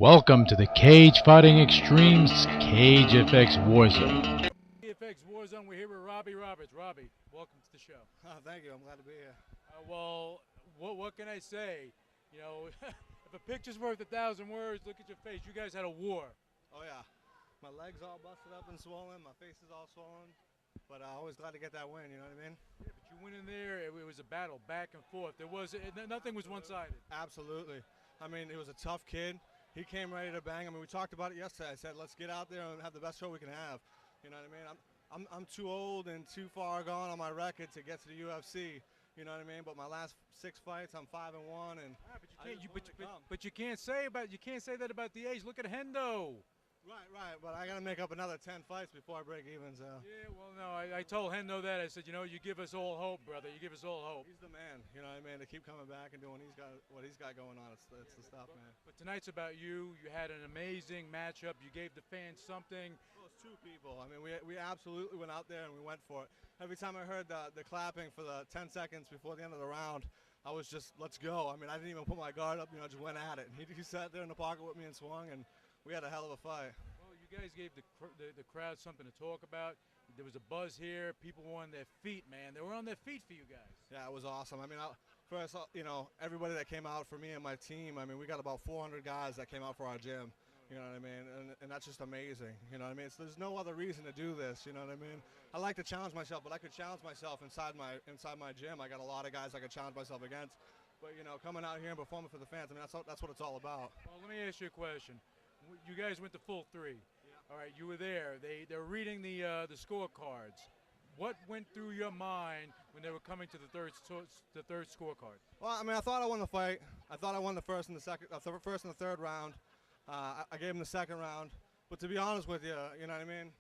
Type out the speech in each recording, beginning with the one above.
Welcome to the Cage Fighting Extremes Cage FX WarZone. CFX WarZone, we're here with Robbie Roberts. Robbie, welcome to the show. Thank you, I'm glad to be here. Well, what can I say? You know, if a picture's worth 1,000 words, look at your face. You guys had a war. Oh yeah, my legs all busted up and swollen, my face is all swollen, but I'm always glad to get that win, you know what I mean? Yeah, but you went in there, it was a battle, back and forth. Nothing was one-sided. Absolutely. I mean, he was a tough kid. He came ready to bang. I mean, we talked about it yesterday. I said, let's get out there and have the best show we can have. You know what I mean? I'm too old and too far gone on my record to get to the UFC. You know what I mean? But my last 6 fights, I'm 5-1, and but you can't say that about the age. Look at Hendo. Right. But I got to make up another 10 fights before I break even. So. Yeah, well, no, I told Hendo that. I said, you know, you give us all hope, brother. You give us all hope. He's the man. You know what I mean? To keep coming back and doing what he's got going on. It's the stuff, man. But tonight's about you. You had an amazing matchup. You gave the fans something. Well, it's 2 people. I mean, we absolutely went out there and we went for it. Every time I heard the clapping for the 10 seconds before the end of the round, I was just, let's go. I mean, I didn't even put my guard up. You know, just went at it. And he sat there in the pocket with me and swung, and we had a hell of a fight. Well, you guys gave the crowd something to talk about. There was a buzz here. People were on their feet, man. They were on their feet for you guys. Yeah, it was awesome. I mean, first, you know, everybody that came out for me and my team, I mean, we got about 400 guys that came out for our gym. You know what I mean? And that's just amazing. You know what I mean? There's no other reason to do this. You know what I mean? I like to challenge myself, but I could challenge myself inside my gym. I got a lot of guys I could challenge myself against. But, you know, coming out here and performing for the fans, I mean, that's what it's all about. Well, let me ask you a question. You guys went to full 3. All right, you were there. They're reading the scorecards. What went through your mind when they were coming to the third scorecard? Well, I mean, I thought I won the fight. I thought I won the first and the third round. I gave him the second round. But to be honest with you, you know what I mean?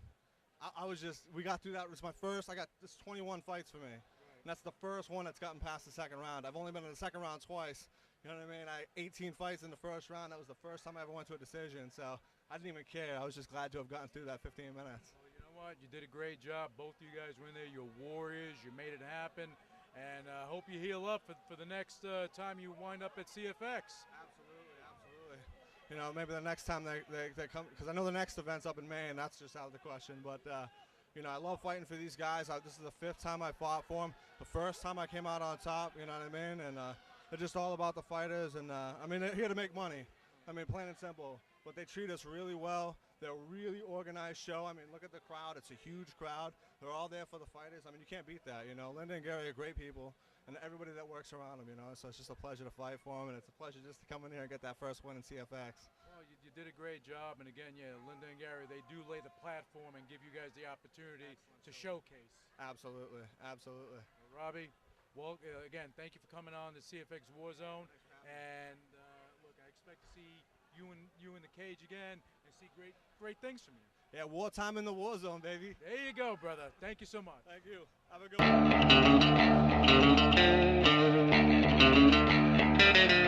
I was just, we got through that. It was my first. I got this 21 fights for me. And that's the first one that's gotten past the second round. I've only been in the second round twice. You know what I mean? I had 18 fights in the first round. That was the first time I ever went to a decision. So I didn't even care. I was just glad to have gotten through that 15 minutes. Well, you know what? You did a great job. Both of you guys were in there. You're warriors. You made it happen. And I hope you heal up for the next time you wind up at CFX. Absolutely. You know, maybe the next time they come, because I know the next event's up in May, and that's just out of the question. But, you know, I love fighting for these guys. This is the 5th time I fought for them. The first time I came out on top, you know what I mean? And they're just all about the fighters. And, I mean, they're here to make money. I mean, plain and simple. But they treat us really well. They're a really organized show. I mean, look at the crowd. It's a huge crowd. They're all there for the fighters. I mean, you can't beat that, you know. Linda and Gary are great people, and everybody that works around them, you know. So it's just a pleasure to fight for them, and it's a pleasure just to come in here and get that first win in CFX. Well, you did a great job. And, again, yeah, Linda and Gary, they do lay the platform and give you guys the opportunity to showcase. Absolutely. Well, Robbie, well, again, thank you for coming on the CFX WarZone. And, look, I expect to see you in the cage again and see great things from you. Yeah, wartime in the war zone, baby. There you go, brother. Thank you so much. Thank you. Have a good one.